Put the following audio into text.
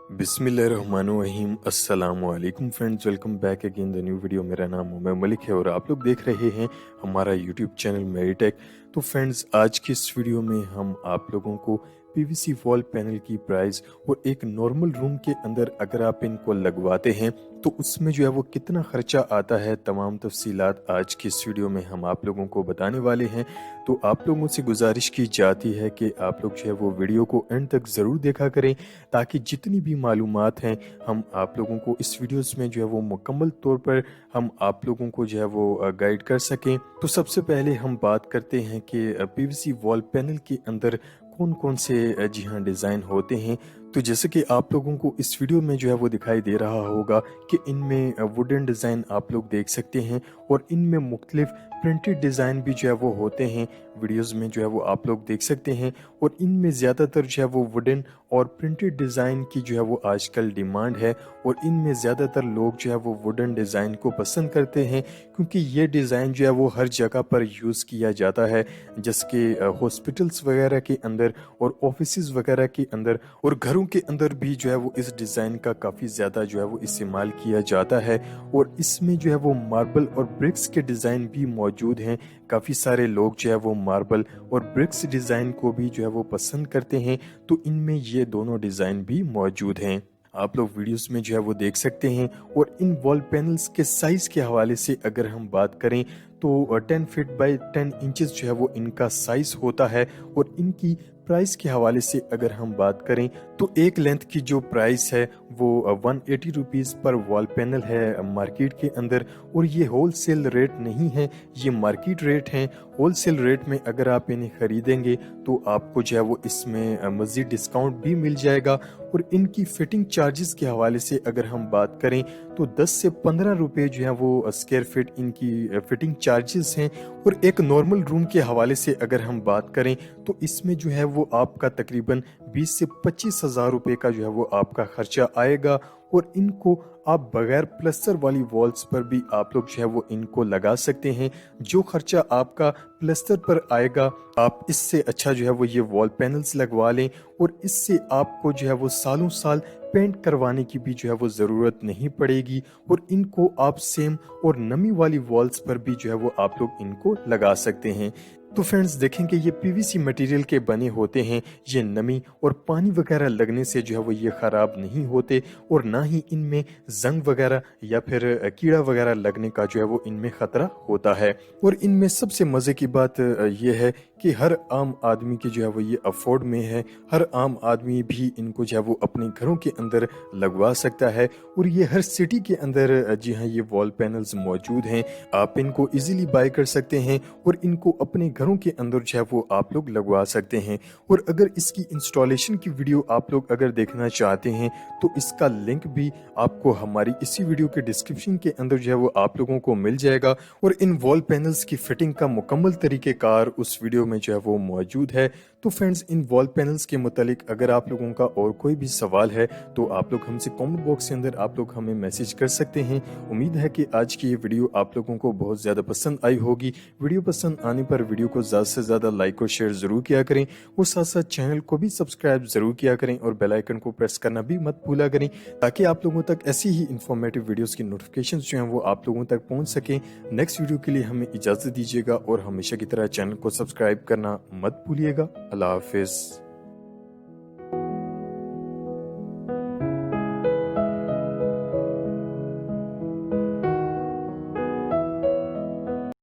बिस्मिल्लाहिर्रहमानिर्रहीम अस्सलामु अलैकुम friends, welcome back again the new video. मेरा नाम उमर मलिक है और आप लोग देख रहे हैं हमारा यूट्यूब चैनल मेरीटेक। तो फ्रेंड्स, आज की इस वीडियो में हम आप लोगों को पीवीसी वॉल पैनल की प्राइस और एक नॉर्मल रूम के अंदर अगर आप इनको लगवाते हैं तो उसमें जो है वो कितना खर्चा आता है, तमाम तफसीलात आज की इस वीडियो में हम आप लोगों को बताने वाले हैं। तो आप लोगों से गुजारिश की जाती है कि आप लोग जो है वो वीडियो को एंड तक ज़रूर देखा करें, ताकि जितनी भी मालूमात हैं हम आप लोगों को इस वीडियोस में जो है वो मुकम्मल तौर पर हम आप लोगों को जो है वो गाइड कर सकें। तो सबसे पहले हम बात करते हैं कि पीवीसी वॉल पैनल के अंदर कौन कौन से जी हाँ डिज़ाइन होते हैं। तो जैसे कि आप लोगों को इस वीडियो में जो है वो दिखाई दे रहा होगा कि इनमें वुडन डिज़ाइन आप लोग देख सकते हैं और इनमें मुख्तलिफ प्रिंटेड डिज़ाइन भी जो है वो होते हैं, वीडियोस में जो है वो आप लोग देख सकते हैं। और इनमें ज़्यादातर जो है वो वुडन और प्रिंटेड डिज़ाइन की जो है वो आजकल डिमांड है और इनमें ज़्यादातर लोग जो है वो वुडन डिज़ाइन को पसंद करते हैं, क्योंकि ये डिज़ाइन जो है वो हर जगह पर यूज़ किया जाता है, जैसे कि हॉस्पिटल्स वगैरह के अंदर और ऑफिसेज वगैरह के अंदर और घरों के अंदर भी जो है वो इस डिज़ाइन का काफ़ी ज़्यादा जो है वो इस्तेमाल किया जाता है। और इसमें जो है वो मार्बल और ब्रिक्स के डिज़ाइन भी मौजूद हैं। काफ़ी सारे लोग जो है वो मार्बल और ब्रिक्स डिज़ाइन को भी जो है वो पसंद करते हैं, तो इनमें ये दोनों डिज़ाइन भी मौजूद हैं। आप लोग वीडियोस में जो है वो देख सकते हैं। और इन वॉल पैनल्स के साइज़ के हवाले से अगर हम बात करें तो 10 फीट बाई 10 इंचेस जो है वो इनका साइज़ होता है। और इनकी प्राइस के हवाले से अगर हम बात करें तो एक लेंथ की जो प्राइस है वो 180 रुपीज़ पर वॉल पैनल है मार्केट के अंदर। और ये होलसेल रेट नहीं है, ये मार्केट रेट है। होलसेल रेट में अगर आप इन्हें खरीदेंगे तो आपको जो है वो इसमें मज़ीद डिस्काउंट भी मिल जाएगा। और इनकी फिटिंग चार्जेस के हवाले से अगर हम बात करें तो 10 से 15 रुपए जो है वो स्क्वायर फीट इनकी फिटिंग चार्जेस हैं। और एक नॉर्मल रूम के हवाले से अगर हम बात करें तो इसमें जो है वो आपका तकरीबन 20 से 25 हज़ार रुपए का जो है वो आपका खर्चा आएगा। और इनको आप बगैर प्लस्तर वाली वॉल्स पर भी आप लोग जो है वो इनको लगा सकते हैं। जो खर्चा आपका प्लस्तर पर आएगा, आप इससे अच्छा जो है वो ये वॉल पैनल्स लगवा लें और इससे आपको जो है वो सालों साल पेंट करवाने की भी जो है वो ज़रूरत नहीं पड़ेगी। और इनको आप सेम और नमी वाली वॉल्स पर भी जो है वो आप लोग इनको लगा सकते हैं। तो फ्रेंड्स देखेंगे ये पीवीसी मटेरियल के बने होते हैं, ये नमी और पानी वगैरह लगने से जो है वो ये ख़राब नहीं होते और ना ही इनमें जंग वगैरह या फिर कीड़ा वगैरह लगने का जो है वो इनमें ख़तरा होता है। और इनमें सबसे मज़े की बात ये है कि हर आम आदमी की जो है वो ये अफोर्ड में है, हर आम आदमी भी इनको जो है वो अपने घरों के अंदर लगवा सकता है। और ये हर सिटी के अंदर जी हाँ ये वॉल पैनल्स मौजूद हैं, आप इनको इजीली बाय कर सकते हैं और इनको अपने घरों के अंदर जो है वो आप लोग लगवा सकते हैं। और अगर इसकी इंस्टॉलेशन की वीडियो आप लोग अगर देखना चाहते हैं तो इसका लिंक भी आपको हमारी इसी वीडियो के डिस्क्रिप्शन के अंदर जो है वो आप लोगों को मिल जाएगा। और इन वॉल पैनल्स की फिटिंग का मुकम्मल तरीक़ेकार उस वीडियो में जो है वो मौजूद है। तो फ्रेंड्स, इन वॉल पैनल्स के मुतालिक अगर आप लोगों का और कोई भी सवाल है तो आप लोग हमसे कमेंट बॉक्स के अंदर आप लोग हमें मैसेज कर सकते हैं। उम्मीद है कि आज की ये वीडियो आप लोगों को बहुत ज़्यादा पसंद आई होगी। वीडियो पसंद आने पर वीडियो को ज़्यादा से ज़्यादा लाइक और शेयर ज़रूर किया करें और साथ साथ चैनल को भी सब्सक्राइब ज़रूर किया करें और बेल आइकन को प्रेस करना भी मत भूला करें, ताकि आप लोगों तक ऐसी ही इंफॉर्मेटिव वीडियोस की नोटिफिकेशन जो हैं वो आप लोगों तक पहुंच सकें। नेक्स्ट वीडियो के लिए हमें इजाज़त दीजिएगा और हमेशा की तरह चैनल को सब्सक्राइब करना मत भूलिएगा। अल्लाह हाफिज़।